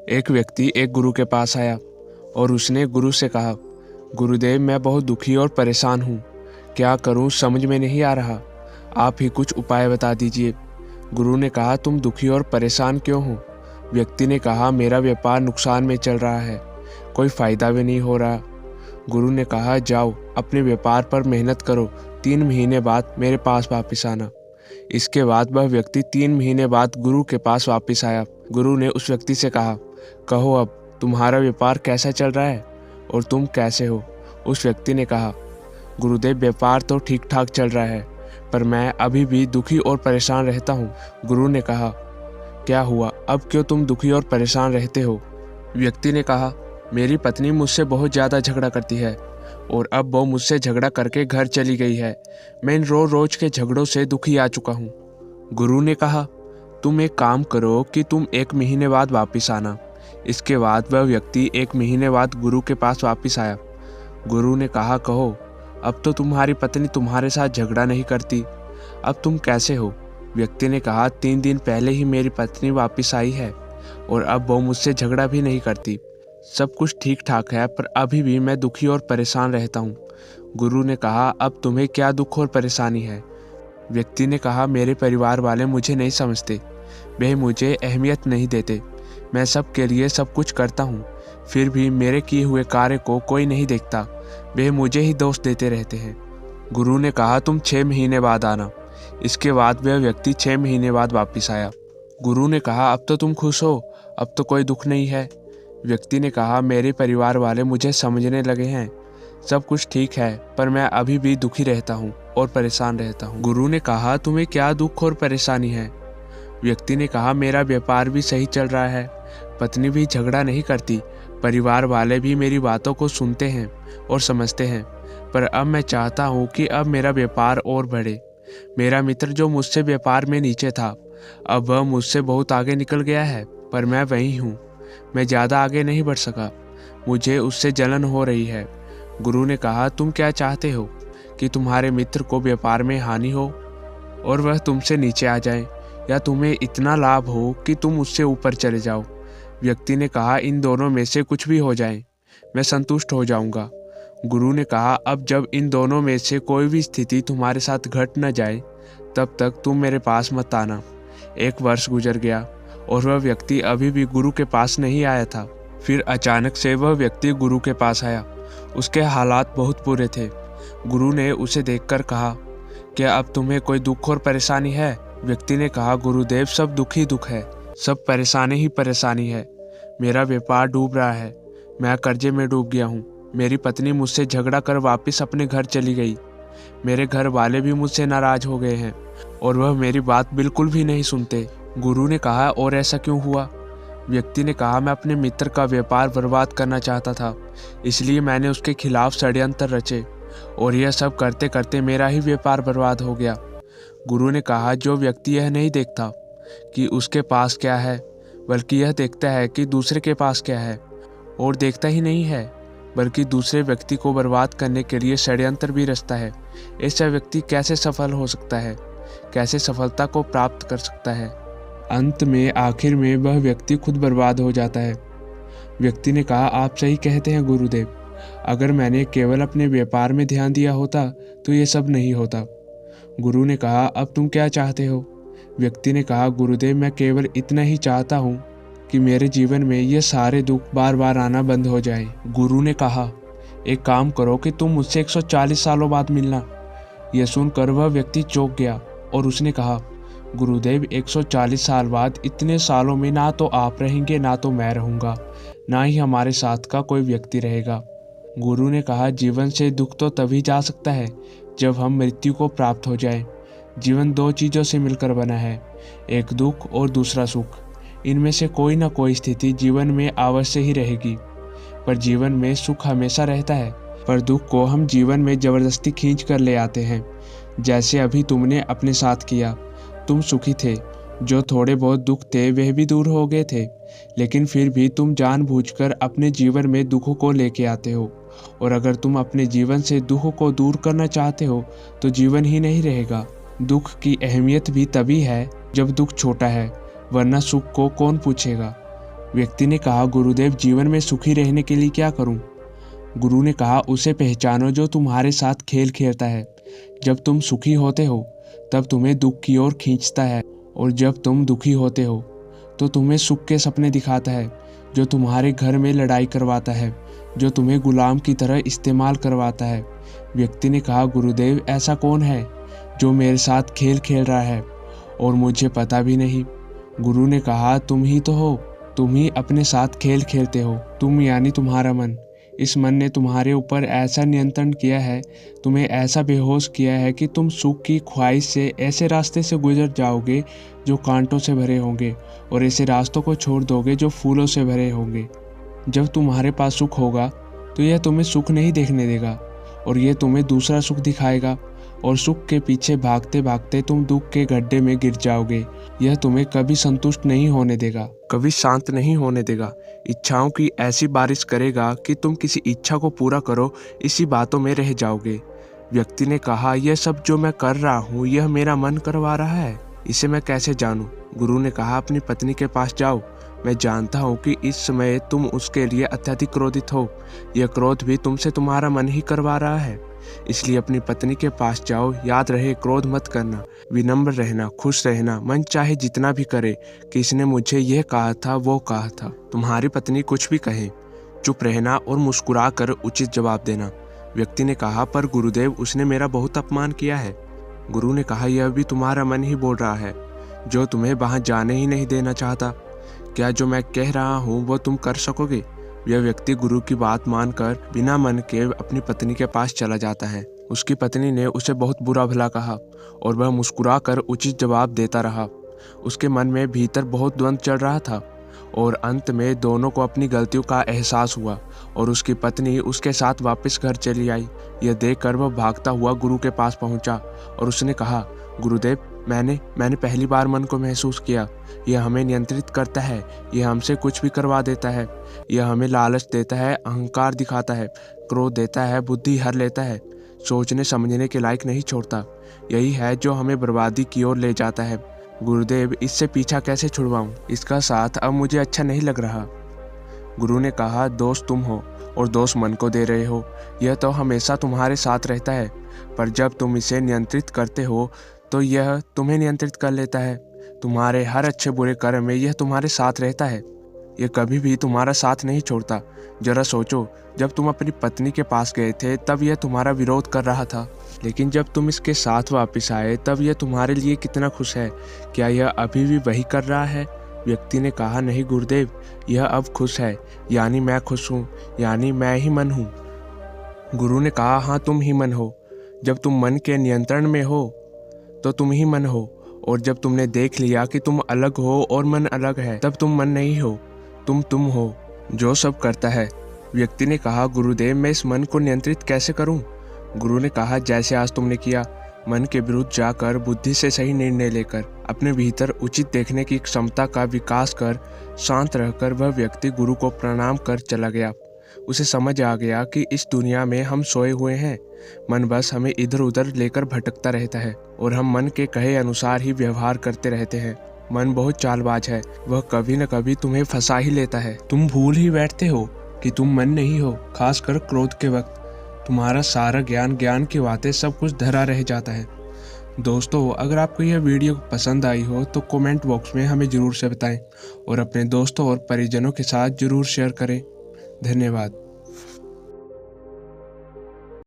एक व्यक्ति एक गुरु के पास आया और उसने गुरु से कहा, गुरुदेव मैं बहुत दुखी और परेशान हूँ। क्या करूँ समझ में नहीं आ रहा। आप ही कुछ उपाय बता दीजिए। गुरु ने कहा, तुम दुखी और परेशान क्यों हो? व्यक्ति ने कहा, मेरा व्यापार नुकसान में चल रहा है, कोई फायदा भी नहीं हो रहा। गुरु ने कहा, जाओ अपने व्यापार पर मेहनत करो, 3 महीने बाद मेरे पास वापस आना। इसके बाद वह व्यक्ति 3 महीने बाद गुरु के पास वापस आया। गुरु ने उस व्यक्ति से कहा, कहो अब तुम्हारा व्यापार कैसा चल रहा है और तुम कैसे हो? उस व्यक्ति ने कहा, गुरुदेव व्यापार तो ठीक ठाक चल रहा है, पर मैं अभी भी दुखी और परेशान रहता हूँ। गुरु ने कहा, क्या हुआ, अब क्यों तुम दुखी और परेशान रहते हो? व्यक्ति ने कहा, मेरी पत्नी मुझसे बहुत ज़्यादा झगड़ा करती है और अब वो मुझसे झगड़ा करके घर चली गई है। मैं इन रोज के झगड़ों से दुखी आ चुका हूँ। गुरु ने कहा, तुम एक काम करो कि तुम 1 महीने बाद वापस आना। इसके बाद वह व्यक्ति 1 महीने बाद गुरु के पास वापस आया। गुरु ने कहा, कहो अब तो तुम्हारी पत्नी तुम्हारे साथ झगड़ा नहीं करती, अब तुम कैसे हो? व्यक्ति ने कहा, 3 दिन पहले ही मेरी पत्नी वापस आई है और अब वो मुझसे झगड़ा भी नहीं करती। सब कुछ ठीक ठाक है, पर अभी भी मैं दुखी और परेशान रहता हूँ। गुरु ने कहा, अब तुम्हें क्या दुख और परेशानी है? व्यक्ति ने कहा, मेरे परिवार वाले मुझे नहीं समझते, वे मुझे अहमियत नहीं देते। मैं सबके लिए सब कुछ करता हूँ, फिर भी मेरे किए हुए कार्य को कोई नहीं देखता, वे मुझे ही दोष देते रहते हैं। गुरु ने कहा, तुम 6 महीने बाद आना। इसके बाद वह व्यक्ति 6 महीने बाद वापस आया। गुरु ने कहा, अब तो तुम खुश हो, अब तो कोई दुख नहीं है। व्यक्ति ने कहा, मेरे परिवार वाले मुझे समझने लगे हैं, सब कुछ ठीक है, पर मैं अभी भी दुखी रहता हूँ और परेशान रहता हूँ। गुरु ने कहा, तुम्हें क्या दुख और परेशानी है? व्यक्ति ने कहा, मेरा व्यापार भी सही चल रहा है, पत्नी भी झगड़ा नहीं करती, परिवार वाले भी मेरी बातों को सुनते हैं और समझते हैं, पर अब मैं चाहता हूँ कि अब मेरा व्यापार और बढ़े। मेरा मित्र जो मुझसे व्यापार में नीचे था, अब वह मुझसे बहुत आगे निकल गया है, पर मैं वहीं हूँ, मैं ज़्यादा आगे नहीं बढ़ सका, मुझे उससे जलन हो रही है। गुरु ने कहा, तुम क्या चाहते हो कि तुम्हारे मित्र को व्यापार में हानि हो और वह तुमसे नीचे आ जाए, या तुम्हें इतना लाभ हो कि तुम उससे ऊपर चले जाओ? व्यक्ति ने कहा, इन दोनों में से कुछ भी हो जाए, मैं संतुष्ट हो जाऊंगा। गुरु ने कहा, अब जब इन दोनों में से कोई भी स्थिति तुम्हारे साथ घट न जाए, तब तक तुम मेरे पास मत आना। 1 वर्ष गुजर गया और वह व्यक्ति अभी भी गुरु के पास नहीं आया था। फिर अचानक से वह व्यक्ति गुरु के पास आया। उसके हालात बहुत बुरे थे। गुरु ने उसे देखकर कहा, क्या अब तुम्हें कोई दुख और परेशानी है? व्यक्ति ने कहा, गुरुदेव सब दुख ही दुख है, सब परेशानी ही परेशानी है। मेरा व्यापार डूब रहा है, मैं कर्जे में डूब गया हूँ। मेरी पत्नी मुझसे झगड़ा कर वापस अपने घर चली गई। मेरे घर वाले भी मुझसे नाराज हो गए हैं और वह मेरी बात बिल्कुल भी नहीं सुनते। गुरु ने कहा, और ऐसा क्यों हुआ? व्यक्ति ने कहा, मैं अपने मित्र का व्यापार बर्बाद करना चाहता था, इसलिए मैंने उसके खिलाफ षड्यंत्र रचे और यह सब करते करते मेरा ही व्यापार बर्बाद हो गया। गुरु ने कहा, जो व्यक्ति यह नहीं देखता कि उसके पास क्या है, बल्कि यह देखता है कि दूसरे के पास क्या है, और देखता ही नहीं है बल्कि दूसरे व्यक्ति को बर्बाद करने के लिए षड्यंत्र भी रचता है, ऐसा व्यक्ति कैसे सफल हो सकता है? कैसे सफलता को प्राप्त कर सकता है? अंत में आखिर में वह व्यक्ति खुद बर्बाद हो जाता है। व्यक्ति ने कहा, आप सही कहते हैं गुरुदेव, अगर मैंने केवल अपने व्यापार में ध्यान दिया होता तो ये सब नहीं होता। गुरु ने कहा, अब तुम क्या चाहते हो? व्यक्ति ने कहा, गुरुदेव मैं केवल इतना ही चाहता हूँ कि मेरे जीवन में ये सारे दुख बार बार आना बंद हो जाए। गुरु ने कहा, एक काम करो कि तुम मुझसे 140 सालों बाद मिलना। यह सुनकर वह व्यक्ति चौंक गया और उसने कहा, गुरुदेव 140 साल बाद? इतने सालों में ना तो आप रहेंगे, ना तो मैं रहूँगा, ना ही हमारे साथ का कोई व्यक्ति रहेगा। गुरु ने कहा, जीवन से दुख तो तभी जा सकता है जब हम मृत्यु को प्राप्त हो जाए। जीवन 2 चीज़ों से मिलकर बना है, एक दुख और दूसरा सुख। इनमें से कोई ना कोई स्थिति जीवन में अवश्य ही रहेगी, पर जीवन में सुख हमेशा रहता है, पर दुख को हम जीवन में जबरदस्ती खींच कर ले आते हैं, जैसे अभी तुमने अपने साथ किया। तुम सुखी थे, जो थोड़े बहुत दुख थे वह भी दूर हो गए थे, लेकिन फिर भी तुम जानबूझकर अपने जीवन में दुखों को लेके आते हो, और अगर तुम अपने जीवन से दुख को दूर करना चाहते हो तो जीवन ही नहीं रहेगा। दुख की अहमियत भी तभी है जब दुख छोटा है, वरना सुख को कौन पूछेगा। व्यक्ति ने कहा, गुरुदेव जीवन में सुखी रहने के लिए क्या करूं? गुरु ने कहा, उसे पहचानो जो तुम्हारे साथ खेल खेलता है। जब तुम सुखी होते हो तब तुम्हें दुख की ओर खींचता है, और जब तुम दुखी होते हो तो तुम्हें सुख के सपने दिखाता है, जो तुम्हारे घर में लड़ाई करवाता है, जो तुम्हें गुलाम की तरह इस्तेमाल करवाता है। व्यक्ति ने कहा, गुरुदेव ऐसा कौन है जो मेरे साथ खेल खेल रहा है और मुझे पता भी नहीं? गुरु ने कहा, तुम ही तो हो, तुम ही अपने साथ खेल खेलते हो। तुम यानी तुम्हारा मन। इस मन ने तुम्हारे ऊपर ऐसा नियंत्रण किया है, तुम्हें ऐसा बेहोश किया है कि तुम सुख की ख्वाहिश से ऐसे रास्ते से गुजर जाओगे जो कांटों से भरे होंगे, और ऐसे रास्तों को छोड़ दोगे जो फूलों से भरे होंगे। जब तुम्हारे पास सुख होगा तो यह तुम्हें सुख नहीं देखने देगा, और यह तुम्हें दूसरा सुख दिखाएगा, और सुख के पीछे भागते भागते तुम दुख के गड्ढे में गिर जाओगे। यह तुम्हें कभी संतुष्ट नहीं होने देगा, कभी शांत नहीं होने देगा। इच्छाओं की ऐसी बारिश करेगा कि तुम किसी इच्छा को पूरा करो, इसी बातों में रह जाओगे। व्यक्ति ने कहा, यह सब जो मैं कर रहा हूँ यह मेरा मन करवा रहा है, इसे मैं कैसे जानूं? गुरु ने कहा, अपनी पत्नी के पास जाओ। मैं जानता हूँ कि इस समय तुम उसके लिए अत्यधिक क्रोधित हो। यह क्रोध भी तुमसे तुम्हारा मन ही करवा रहा है, इसलिए अपनी पत्नी के पास जाओ। याद रहे, क्रोध मत करना, विनम्र रहना, खुश रहना। मन चाहे जितना भी करे कि इसने मुझे यह कहा था, वो कहा था। तुम्हारी पत्नी कुछ भी कहे, चुप रहना और मुस्कुरा कर उचित जवाब देना। व्यक्ति ने कहा, पर गुरुदेव उसने मेरा बहुत अपमान किया है। गुरु ने कहा, यह भी तुम्हारा मन ही बोल रहा है, जो तुम्हें वहां जाने ही नहीं देना चाहता। क्या जो मैं कह रहा हूँ वो तुम कर सकोगे? यह व्यक्ति गुरु की बात मानकर बिना मन के अपनी पत्नी के पास चला जाता है। उसकी पत्नी ने उसे बहुत बुरा भला कहा और वह मुस्कुरा कर उचित जवाब देता रहा। उसके मन में भीतर बहुत द्वंद्व चल रहा था, और अंत में दोनों को अपनी गलतियों का एहसास हुआ, और उसकी पत्नी उसके साथ वापस घर चली आई। यह देखकर वह भागता हुआ गुरु के पास पहुंचा और उसने कहा, गुरुदेव मैंने पहली बार मन को महसूस किया। यह हमें नियंत्रित करता है, यह हमसे कुछ भी करवा देता है, यह हमें लालच देता है, अहंकार दिखाता है, क्रोध देता है, बुद्धि हर लेता है, सोचने समझने के लायक नहीं छोड़ता। यही है जो हमें बर्बादी की ओर ले जाता है। गुरुदेव इससे पीछा कैसे छुड़वाऊं? इसका साथ अब मुझे अच्छा नहीं लग रहा। गुरु ने कहा, दोस्त तुम हो और दोस्त मन को दे रहे हो। यह तो हमेशा तुम्हारे साथ रहता है, पर जब तुम इसे नियंत्रित करते हो तो यह तुम्हें नियंत्रित कर लेता है। तुम्हारे हर अच्छे बुरे कर्म में यह तुम्हारे साथ रहता है, यह कभी भी तुम्हारा साथ नहीं छोड़ता। जरा सोचो, जब तुम अपनी पत्नी के पास गए थे तब यह तुम्हारा विरोध कर रहा था, लेकिन जब तुम इसके साथ वापस आए तब यह तुम्हारे लिए कितना खुश है। क्या यह अभी भी वही कर रहा है? व्यक्ति ने कहा, नहीं गुरुदेव, यह अब खुश है, यानी मैं खुश हूँ, यानी मैं ही मन हूँ। गुरु ने कहा, हाँ तुम ही मन हो। जब तुम मन के नियंत्रण में हो तो तुम ही मन हो, और जब तुमने देख लिया कि तुम अलग हो और मन अलग है, तब तुम मन नहीं हो, तुम हो जो सब करता है। व्यक्ति ने कहा, गुरुदेव मैं इस मन को नियंत्रित कैसे करूं? गुरु ने कहा, जैसे आज तुमने किया, मन के विरुद्ध जाकर बुद्धि से सही निर्णय लेकर अपने भीतर उचित देखने की क्षमता का विकास कर शांत रहकर वह व्यक्ति गुरु को प्रणाम कर चला गया। उसे समझ आ गया कि इस दुनिया में हम सोए हुए हैं, मन बस हमें इधर उधर लेकर भटकता रहता है और हम मन के कहे अनुसार ही व्यवहार करते रहते हैं। मन बहुत चालबाज है, वह कभी न कभी तुम्हें फंसा ही लेता है। तुम भूल ही बैठते हो कि तुम मन नहीं हो। खासकर क्रोध के वक्त तुम्हारा सारा ज्ञान की बातें सब कुछ धरा रह जाता है। दोस्तों, अगर आपको यह वीडियो पसंद आई हो तो कमेंट बॉक्स में हमें ज़रूर से बताएं और अपने दोस्तों और परिजनों के साथ ज़रूर शेयर करें। धन्यवाद।